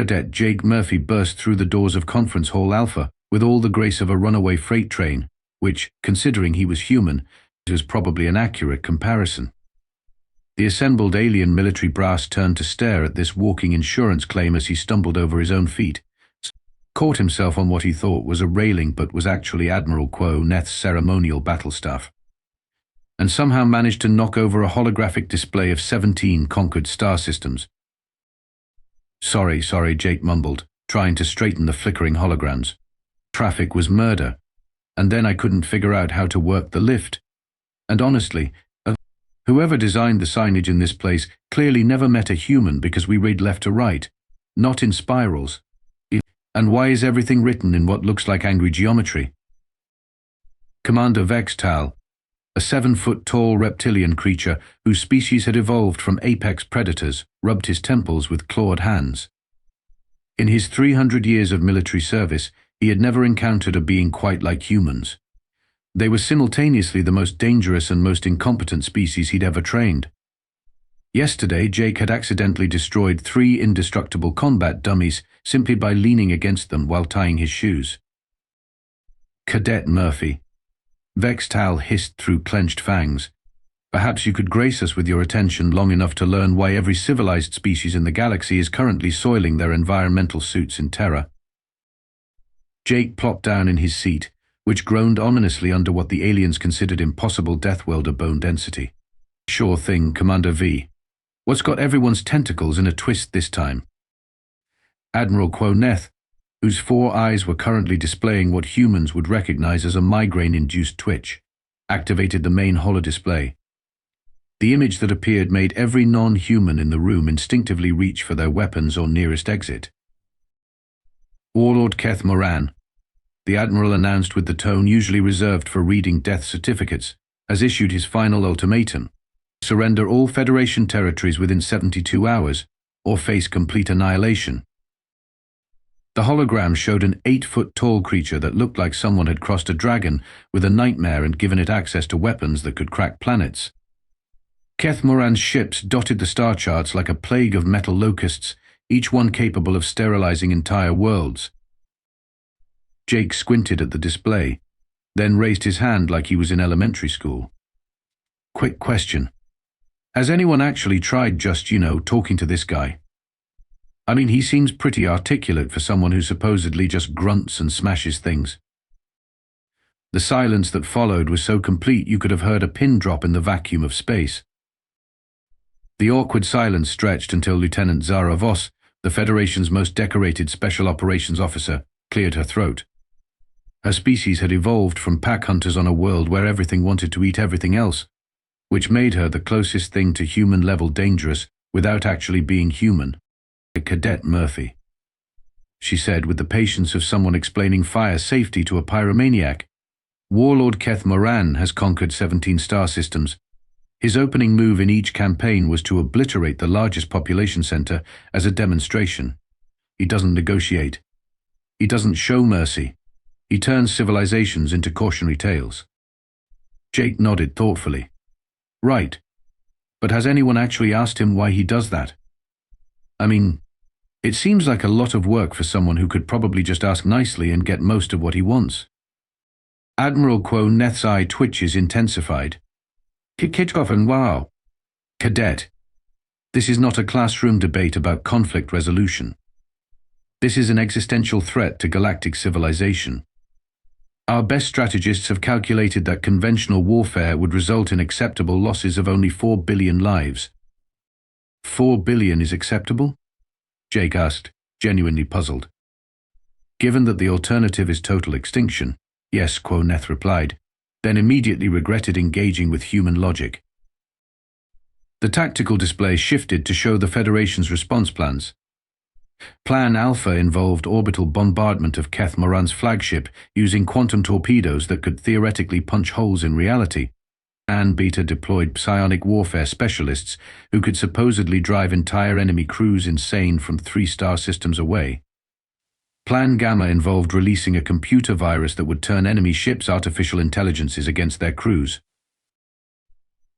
Cadet Jake Murphy burst through the doors of Conference Hall Alpha with all the grace of a runaway freight train, which, considering he was human, was probably an accurate comparison. The assembled alien military brass turned to stare at this walking insurance claim as he stumbled over his own feet, caught himself on what he thought was a railing but was actually Admiral Quo Neth's ceremonial battle staff, and somehow managed to knock over a holographic display of 17 conquered star systems. Sorry, Jake mumbled, trying to straighten the flickering holograms. Traffic was murder, and then I couldn't figure out how to work the lift. And honestly, whoever designed the signage in this place clearly never met a human because we read left to right, not in spirals. And why is everything written in what looks like angry geometry? Commander Vextal, a 7-foot-tall reptilian creature whose species had evolved from apex predators, rubbed his temples with clawed hands. In his 300 years of military service, he had never encountered a being quite like humans. They were simultaneously the most dangerous and most incompetent species he'd ever trained. Yesterday, Jake had accidentally destroyed 3 indestructible combat dummies simply by leaning against them while tying his shoes. Cadet Murphy. Vextal hissed through clenched fangs. Perhaps you could grace us with your attention long enough to learn why every civilized species in the galaxy is currently soiling their environmental suits in terror. Jake plopped down in his seat, which groaned ominously under what the aliens considered impossible Deathworlder bone density. Sure thing, Commander V. What's got everyone's tentacles in a twist this time? Admiral Quo Neth, whose 4 eyes were currently displaying what humans would recognize as a migraine-induced twitch, activated the main holodisplay. The image that appeared made every non-human in the room instinctively reach for their weapons or nearest exit. Warlord Keth'moran, the Admiral announced with the tone usually reserved for reading death certificates, has issued his final ultimatum: surrender all Federation territories within 72 hours, or face complete annihilation. The hologram showed an 8-foot-tall creature that looked like someone had crossed a dragon with a nightmare and given it access to weapons that could crack planets. Keth'moran's ships dotted the star charts like a plague of metal locusts, each one capable of sterilizing entire worlds. Jake squinted at the display, then raised his hand like he was in elementary school. Quick question. Has anyone actually tried just, talking to this guy? I mean, he seems pretty articulate for someone who supposedly just grunts and smashes things. The silence that followed was so complete you could have heard a pin drop in the vacuum of space. The awkward silence stretched until Lieutenant Zara Voss, the Federation's most decorated special operations officer, cleared her throat. Her species had evolved from pack hunters on a world where everything wanted to eat everything else, which made her the closest thing to human-level dangerous without actually being human. Cadet Murphy, she said with the patience of someone explaining fire safety to a pyromaniac. Warlord Keth'moran has conquered 17 star systems. His opening move in each campaign was to obliterate the largest population center as a demonstration. He doesn't negotiate. He doesn't show mercy. He turns civilizations into cautionary tales. Jake nodded thoughtfully. Right. But has anyone actually asked him why he does that? I mean, it seems like a lot of work for someone who could probably just ask nicely and get most of what he wants. Admiral Quo Neth's eye twitches intensified. Kitkoffen, wow. Cadet. This is not a classroom debate about conflict resolution. This is an existential threat to galactic civilization. Our best strategists have calculated that conventional warfare would result in acceptable losses of only 4 billion lives. 4 billion is acceptable? Jake asked, genuinely puzzled. Given that the alternative is total extinction, yes, Quo Neth replied, then immediately regretted engaging with human logic. The tactical display shifted to show the Federation's response plans. Plan Alpha involved orbital bombardment of Keth'moran's flagship using quantum torpedoes that could theoretically punch holes in reality. Plan Beta deployed psionic warfare specialists who could supposedly drive entire enemy crews insane from 3 star systems away. Plan Gamma involved releasing a computer virus that would turn enemy ships' artificial intelligences against their crews.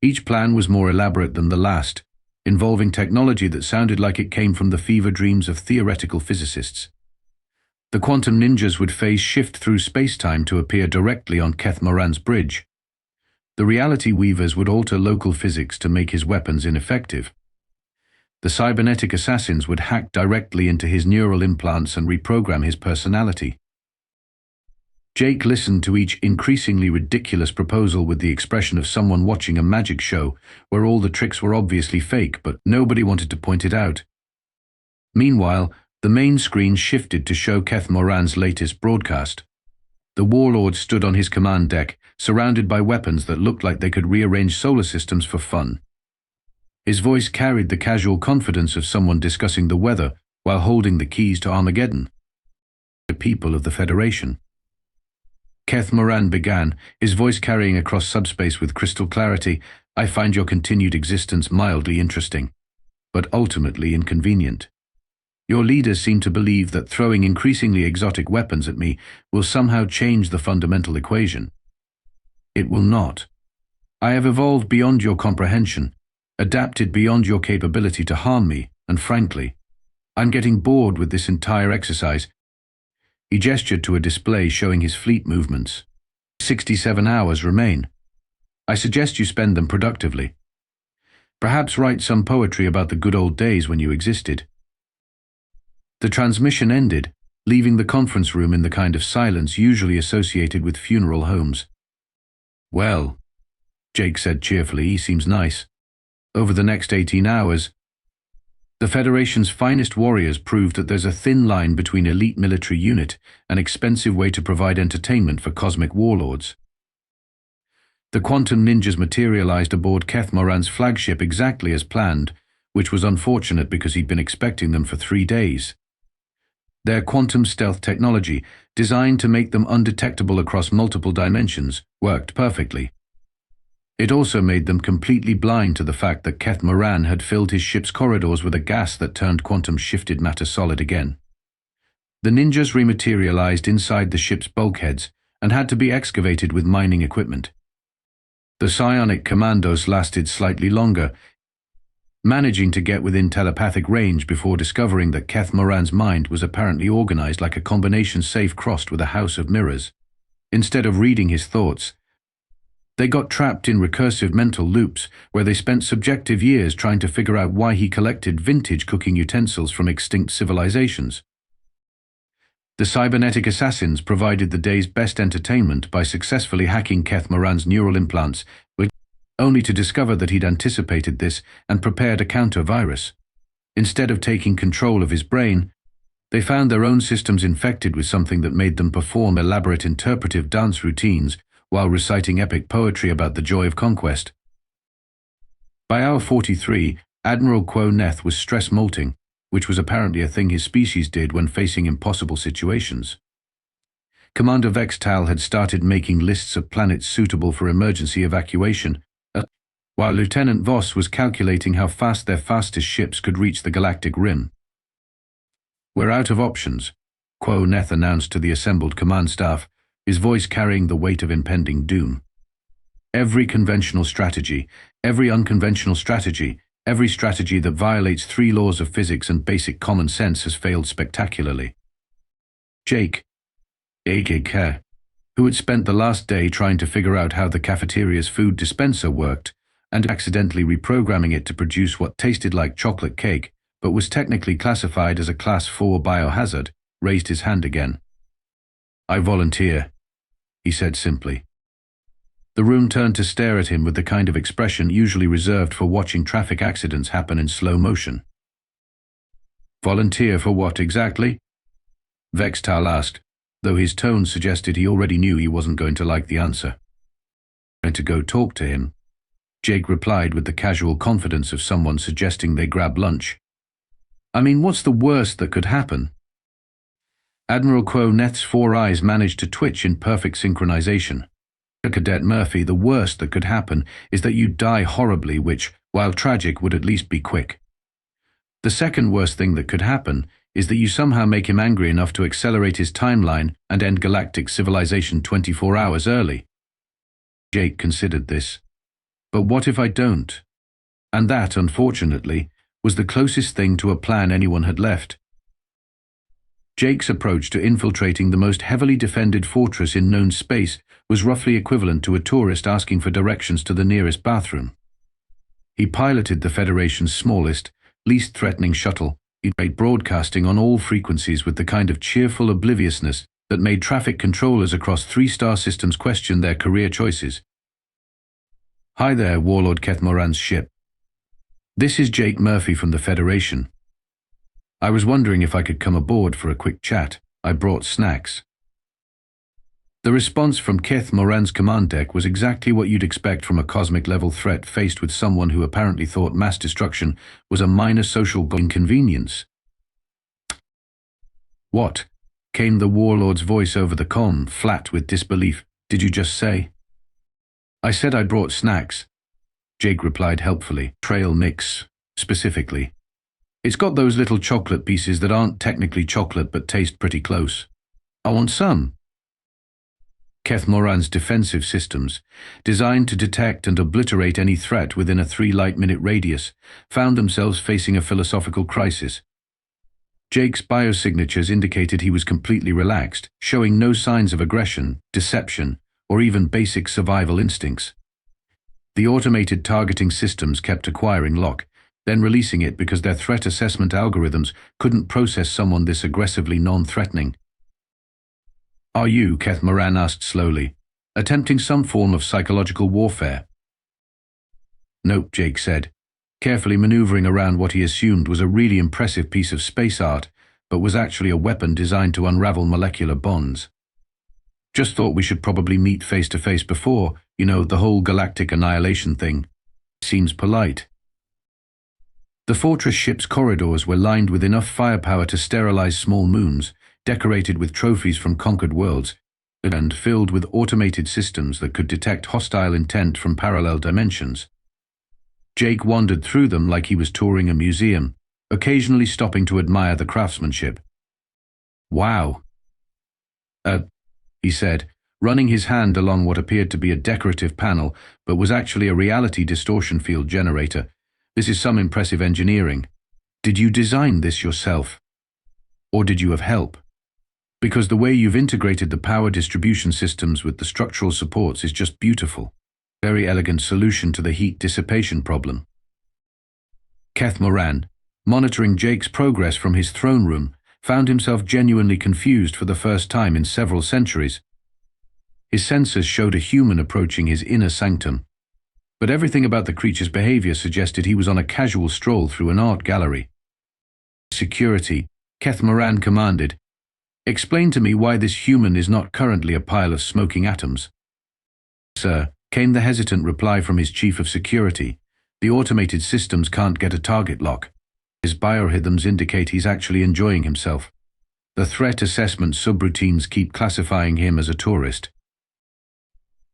Each plan was more elaborate than the last, involving technology that sounded like it came from the fever dreams of theoretical physicists. The quantum ninjas would phase shift through space-time to appear directly on Keth'moran's bridge. The reality weavers would alter local physics to make his weapons ineffective. The cybernetic assassins would hack directly into his neural implants and reprogram his personality. Jake listened to each increasingly ridiculous proposal with the expression of someone watching a magic show where all the tricks were obviously fake, but nobody wanted to point it out. Meanwhile, the main screen shifted to show Keth'moran's latest broadcast. The Warlord stood on his command deck, surrounded by weapons that looked like they could rearrange solar systems for fun. His voice carried the casual confidence of someone discussing the weather while holding the keys to Armageddon. The people of the Federation. Keth'moran began, his voice carrying across subspace with crystal clarity. I find your continued existence mildly interesting, but ultimately inconvenient. Your leaders seem to believe that throwing increasingly exotic weapons at me will somehow change the fundamental equation. It will not. I have evolved beyond your comprehension, adapted beyond your capability to harm me, and frankly, I'm getting bored with this entire exercise. He gestured to a display showing his fleet movements. 67 hours remain. I suggest you spend them productively. Perhaps write some poetry about the good old days when you existed. The transmission ended, leaving the conference room in the kind of silence usually associated with funeral homes. Well, Jake said cheerfully, he seems nice. Over the next 18 hours, the Federation's finest warriors proved that there's a thin line between elite military unit and expensive way to provide entertainment for cosmic warlords. The quantum ninjas materialized aboard Keth'moran's flagship exactly as planned, which was unfortunate because he'd been expecting them for 3 days. Their quantum stealth technology, designed to make them undetectable across multiple dimensions, worked perfectly. It also made them completely blind to the fact that Keth'moran had filled his ship's corridors with a gas that turned quantum-shifted matter solid again. The ninjas rematerialized inside the ship's bulkheads and had to be excavated with mining equipment. The psionic commandos lasted slightly longer, managing to get within telepathic range before discovering that Keth'moran's mind was apparently organized like a combination safe crossed with a house of mirrors. Instead of reading his thoughts, they got trapped in recursive mental loops where they spent subjective years trying to figure out why he collected vintage cooking utensils from extinct civilizations. The cybernetic assassins provided the day's best entertainment by successfully hacking Keth'moran's neural implants, only to discover that he'd anticipated this and prepared a counter-virus. Instead of taking control of his brain, they found their own systems infected with something that made them perform elaborate interpretive dance routines while reciting epic poetry about the joy of conquest. By hour 43, Admiral Neth was stress-molting, which was apparently a thing his species did when facing impossible situations. Commander Vextal had started making lists of planets suitable for emergency evacuation, while Lieutenant Voss was calculating how fast their fastest ships could reach the galactic rim. We're out of options, Neth announced to the assembled command staff, his voice carrying the weight of impending doom. Every conventional strategy, every unconventional strategy, every strategy that violates 3 laws of physics and basic common sense has failed spectacularly. Jake, who had spent the last day trying to figure out how the cafeteria's food dispenser worked and accidentally reprogramming it to produce what tasted like chocolate cake but was technically classified as a Class 4 biohazard, raised his hand again. I volunteer, he said simply. The room turned to stare at him with the kind of expression usually reserved for watching traffic accidents happen in slow motion. Volunteer for what exactly? Vextal asked, though his tone suggested he already knew he wasn't going to like the answer. "Going to go talk to him," Jake replied with the casual confidence of someone suggesting they grab lunch. I mean, what's the worst that could happen? Admiral Neth's 4 eyes managed to twitch in perfect synchronization. Cadet Murphy, the worst that could happen is that you die horribly, which, while tragic, would at least be quick. The second worst thing that could happen is that you somehow make him angry enough to accelerate his timeline and end galactic civilization 24 hours early. Jake considered this. But what if I don't? And that, unfortunately, was the closest thing to a plan anyone had left. Jake's approach to infiltrating the most heavily defended fortress in known space was roughly equivalent to a tourist asking for directions to the nearest bathroom. He piloted the Federation's smallest, least threatening shuttle, broadcasting on all frequencies with the kind of cheerful obliviousness that made traffic controllers across 3-star systems question their career choices. "Hi there, Warlord Keth'moran's ship. This is Jake Murphy from the Federation. I was wondering if I could come aboard for a quick chat. I brought snacks." The response from Keth'moran's command deck was exactly what you'd expect from a cosmic-level threat faced with someone who apparently thought mass destruction was a minor social inconvenience. "What?" came the Warlord's voice over the comm, flat with disbelief. "Did you just say?" "I said I brought snacks," Jake replied helpfully. "Trail mix, specifically. It's got those little chocolate pieces that aren't technically chocolate but taste pretty close. I want some." Keth'moran's defensive systems, designed to detect and obliterate any threat within a 3-light-minute radius, found themselves facing a philosophical crisis. Jake's biosignatures indicated he was completely relaxed, showing no signs of aggression, deception, or even basic survival instincts. The automated targeting systems kept acquiring lock, then releasing it because their threat assessment algorithms couldn't process someone this aggressively non-threatening. "Are you," Keth'moran asked slowly, "attempting some form of psychological warfare?" "Nope," Jake said, carefully maneuvering around what he assumed was a really impressive piece of space art, but was actually a weapon designed to unravel molecular bonds. "Just thought we should probably meet face to face before, the whole galactic annihilation thing. Seems polite." The fortress ship's corridors were lined with enough firepower to sterilize small moons, decorated with trophies from conquered worlds, and filled with automated systems that could detect hostile intent from parallel dimensions. Jake wandered through them like he was touring a museum, occasionally stopping to admire the craftsmanship. "Wow," he said, running his hand along what appeared to be a decorative panel, but was actually a reality distortion field generator. "This is some impressive engineering. Did you design this yourself? Or did you have help? Because the way you've integrated the power distribution systems with the structural supports is just beautiful. Very elegant solution to the heat dissipation problem." Keth'moran, monitoring Jake's progress from his throne room, found himself genuinely confused for the first time in several centuries. His sensors showed a human approaching his inner sanctum, but everything about the creature's behavior suggested he was on a casual stroll through an art gallery. "Security," Keth'moran commanded. "Explain to me why this human is not currently a pile of smoking atoms." "Sir," came the hesitant reply from his chief of security, "the automated systems can't get a target lock. His biorhythms indicate he's actually enjoying himself. The threat assessment subroutines keep classifying him as a tourist."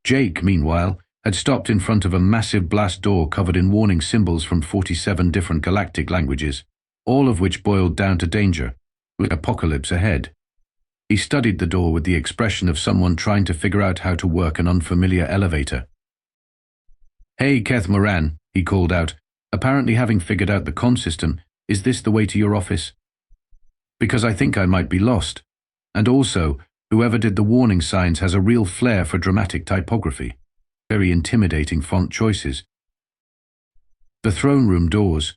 Jake, meanwhile, had stopped in front of a massive blast door covered in warning symbols from 47 different galactic languages, all of which boiled down to danger, with apocalypse ahead. He studied the door with the expression of someone trying to figure out how to work an unfamiliar elevator. "Hey, Keth'moran," he called out, apparently having figured out the comm system. "Is this the way to your office? Because I think I might be lost. And also, whoever did the warning signs has a real flair for dramatic typography. Very intimidating font choices." The throne room doors,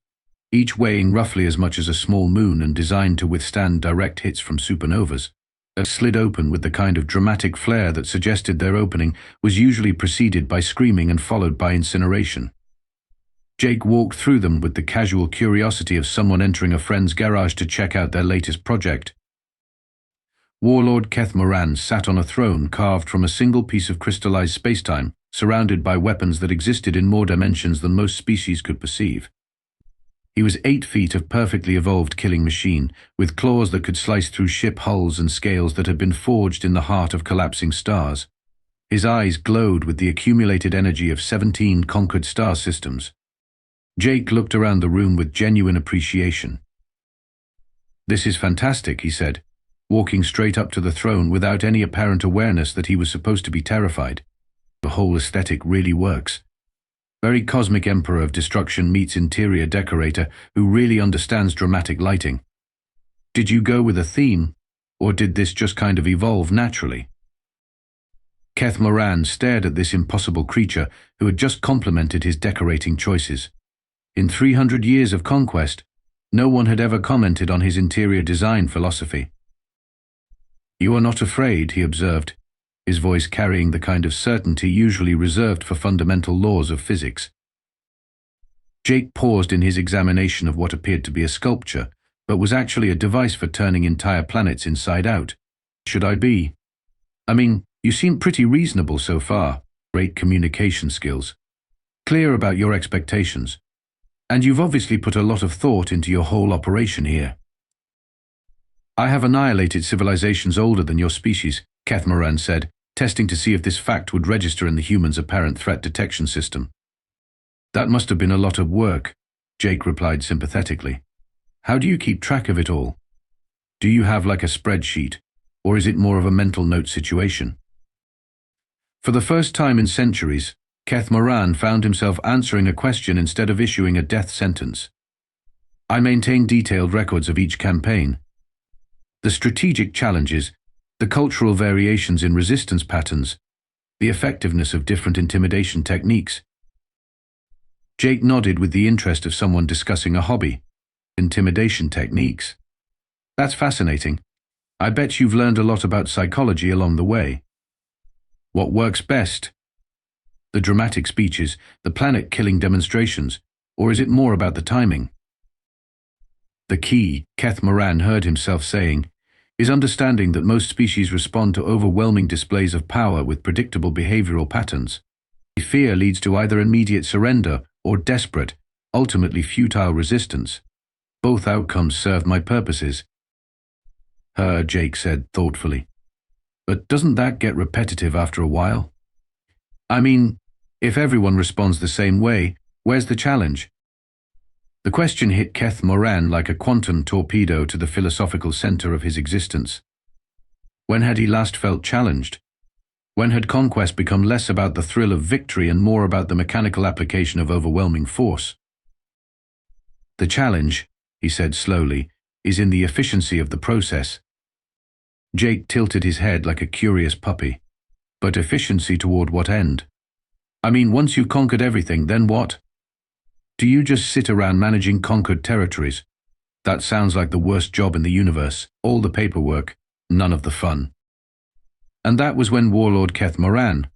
each weighing roughly as much as a small moon and designed to withstand direct hits from supernovas, slid open with the kind of dramatic flair that suggested their opening was usually preceded by screaming and followed by incineration. Jake walked through them with the casual curiosity of someone entering a friend's garage to check out their latest project. Warlord Keth'moran sat on a throne carved from a single piece of crystallized spacetime, surrounded by weapons that existed in more dimensions than most species could perceive. He was 8 feet of perfectly evolved killing machine, with claws that could slice through ship hulls and scales that had been forged in the heart of collapsing stars. His eyes glowed with the accumulated energy of 17 conquered star systems. Jake looked around the room with genuine appreciation. "This is fantastic," he said, walking straight up to the throne without any apparent awareness that he was supposed to be terrified. "The whole aesthetic really works." Very cosmic emperor of destruction meets interior decorator who really understands dramatic lighting. Did you go with a theme, or did this just kind of evolve naturally? Keth'moran stared at this impossible creature who had just complimented his decorating choices. In 300 years of conquest, no one had ever commented on his interior design philosophy. "You are not afraid," he observed, his voice carrying the kind of certainty usually reserved for fundamental laws of physics. Jake paused in his examination of what appeared to be a sculpture, but was actually a device for turning entire planets inside out. "Should I be? I mean, you seem pretty reasonable so far. Great communication skills. Clear about your expectations. And you've obviously put a lot of thought into your whole operation here." "I have annihilated civilizations older than your species," Keth'moran said, testing to see if this fact would register in the human's apparent threat detection system. "That must have been a lot of work," Jake replied sympathetically. "How do you keep track of it all? Do you have like a spreadsheet, or is it more of a mental note situation?" For the first time in centuries, Keth'moran found himself answering a question instead of issuing a death sentence. "I maintain detailed records of each campaign. The strategic challenges, the cultural variations in resistance patterns, the effectiveness of different intimidation techniques." Jake nodded with the interest of someone discussing a hobby. "Intimidation techniques? That's fascinating. I bet you've learned a lot about psychology along the way. What works best? The dramatic speeches, the planet-killing demonstrations, or is it more about the timing?" "The key," Keth'moran heard himself saying, "is understanding that most species respond to overwhelming displays of power with predictable behavioral patterns. Fear leads to either immediate surrender or desperate, ultimately futile resistance. Both outcomes serve my purposes." Jake said thoughtfully. "But doesn't that get repetitive after a while? I mean, if everyone responds the same way, where's the challenge?" The question hit Keth'moran like a quantum torpedo to the philosophical center of his existence. When had he last felt challenged? When had conquest become less about the thrill of victory and more about the mechanical application of overwhelming force? "The challenge," he said slowly, "is in the efficiency of the process." Jake tilted his head like a curious puppy. "But efficiency toward what end? I mean, once you've conquered everything, then what? Do you just sit around managing conquered territories? That sounds like the worst job in the universe. All the paperwork, none of the fun." And that was when Warlord Keth'moran,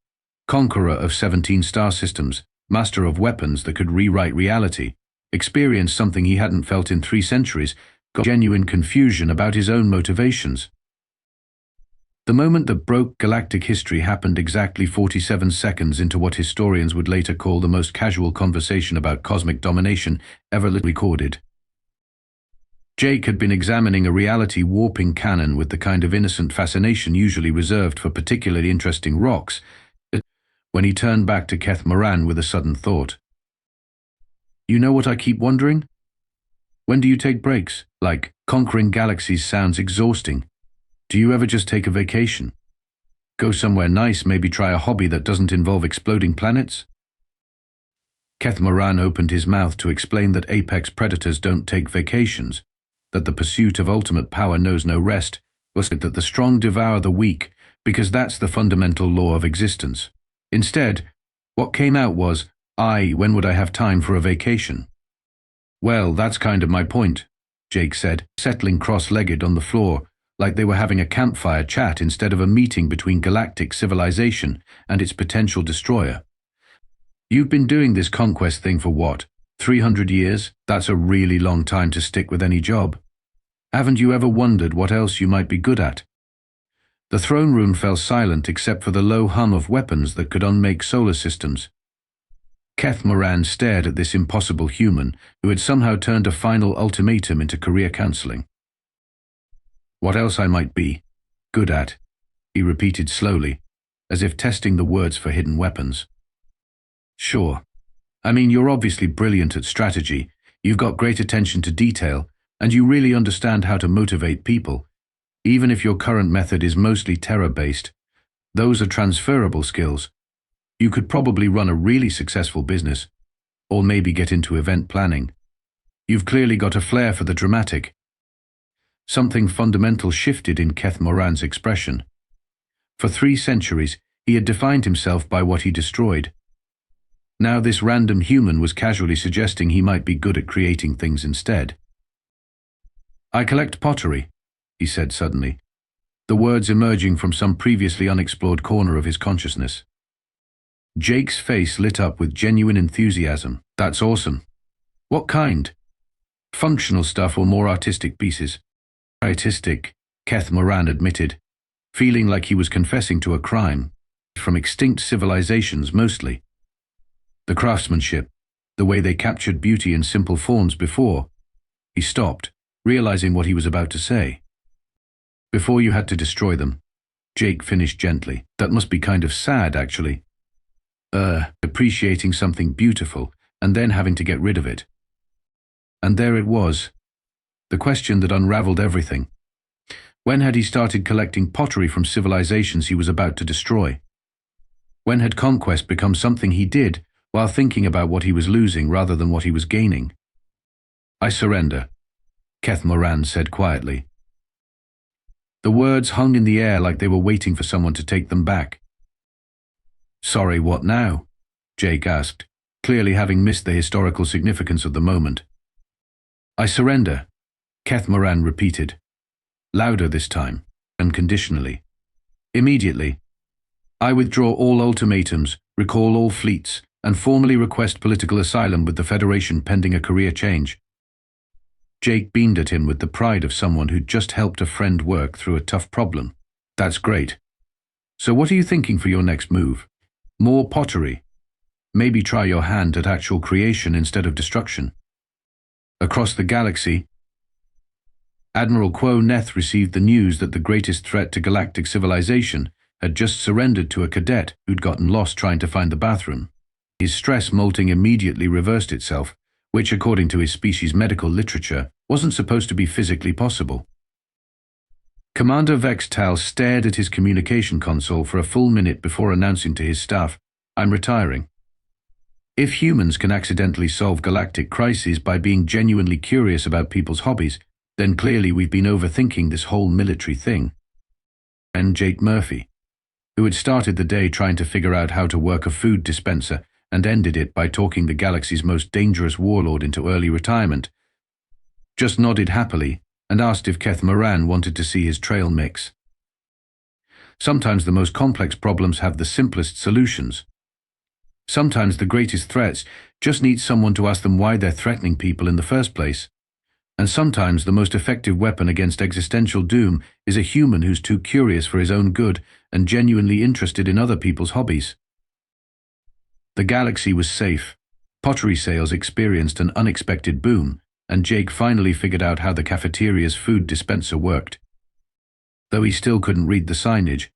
conqueror of 17 star systems, master of weapons that could rewrite reality, experienced something he hadn't felt in 3 centuries, got genuine confusion about his own motivations. The moment that broke galactic history happened exactly 47 seconds into what historians would later call the most casual conversation about cosmic domination ever recorded. Jake had been examining a reality-warping canon with the kind of innocent fascination usually reserved for particularly interesting rocks, when he turned back to Keth'moran with a sudden thought. "You know what I keep wondering? When do you take breaks? Like, conquering galaxies sounds exhausting. Do you ever just take a vacation? Go somewhere nice, maybe try a hobby that doesn't involve exploding planets?" Keth'moran opened his mouth to explain that apex predators don't take vacations, that the pursuit of ultimate power knows no rest, was that the strong devour the weak, because that's the fundamental law of existence. Instead, what came out was, when would I have time for a vacation? "Well, that's kind of my point," Jake said, settling cross-legged on the floor, like they were having a campfire chat instead of a meeting between galactic civilization and its potential destroyer. "You've been doing this conquest thing for what, 300 years? That's a really long time to stick with any job. Haven't you ever wondered what else you might be good at?" The throne room fell silent except for the low hum of weapons that could unmake solar systems. Keth'moran stared at this impossible human who had somehow turned a final ultimatum into career counseling. "What else I might be good at," he repeated slowly, as if testing the words for hidden weapons. "Sure. I mean, you're obviously brilliant at strategy, you've got great attention to detail, and you really understand how to motivate people. Even if your current method is mostly terror-based, those are transferable skills. You could probably run a really successful business, or maybe get into event planning. You've clearly got a flair for the dramatic. Something fundamental shifted in Keth'moran's expression. For 3 centuries, he had defined himself by what he destroyed. Now this random human was casually suggesting he might be good at creating things instead. "I collect pottery," he said suddenly, the words emerging from some previously unexplored corner of his consciousness. Jake's face lit up with genuine enthusiasm. "That's awesome. What kind? Functional stuff or more artistic pieces?" "Artistic," Keth'moran admitted, feeling like he was confessing to a crime. "From extinct civilizations, mostly. The craftsmanship, the way they captured beauty in simple forms before." He stopped, realizing what he was about to say. "Before you had to destroy them," Jake finished gently. "That must be kind of sad, actually. Appreciating something beautiful, and then having to get rid of it." And there it was, the question that unraveled everything. When had he started collecting pottery from civilizations he was about to destroy? When had conquest become something he did while thinking about what he was losing rather than what he was gaining? "I surrender," Keth'moran said quietly. The words hung in the air like they were waiting for someone to take them back. "Sorry, what now?" Jake asked, clearly having missed the historical significance of the moment. "I surrender," Keth'moran repeated, louder this time, unconditionally. "Immediately. I withdraw all ultimatums, recall all fleets, and formally request political asylum with the Federation pending a career change." Jake beamed at him with the pride of someone who'd just helped a friend work through a tough problem. "That's great. So what are you thinking for your next move? More pottery? Maybe try your hand at actual creation instead of destruction?" Across the galaxy, Admiral Quo Neth received the news that the greatest threat to galactic civilization had just surrendered to a cadet who'd gotten lost trying to find the bathroom. His stress molting immediately reversed itself, which, according to his species' medical literature, wasn't supposed to be physically possible. Commander Vextal stared at his communication console for a full minute before announcing to his staff, "I'm retiring." If humans can accidentally solve galactic crises by being genuinely curious about people's hobbies, then clearly we've been overthinking this whole military thing. And Jake Murphy, who had started the day trying to figure out how to work a food dispenser and ended it by talking the galaxy's most dangerous warlord into early retirement, just nodded happily and asked if Keth'moran wanted to see his trail mix. Sometimes the most complex problems have the simplest solutions. Sometimes the greatest threats just need someone to ask them why they're threatening people in the first place. And sometimes the most effective weapon against existential doom is a human who's too curious for his own good and genuinely interested in other people's hobbies. The galaxy was safe. Pottery sales experienced an unexpected boom, and Jake finally figured out how the cafeteria's food dispenser worked. Though he still couldn't read the signage,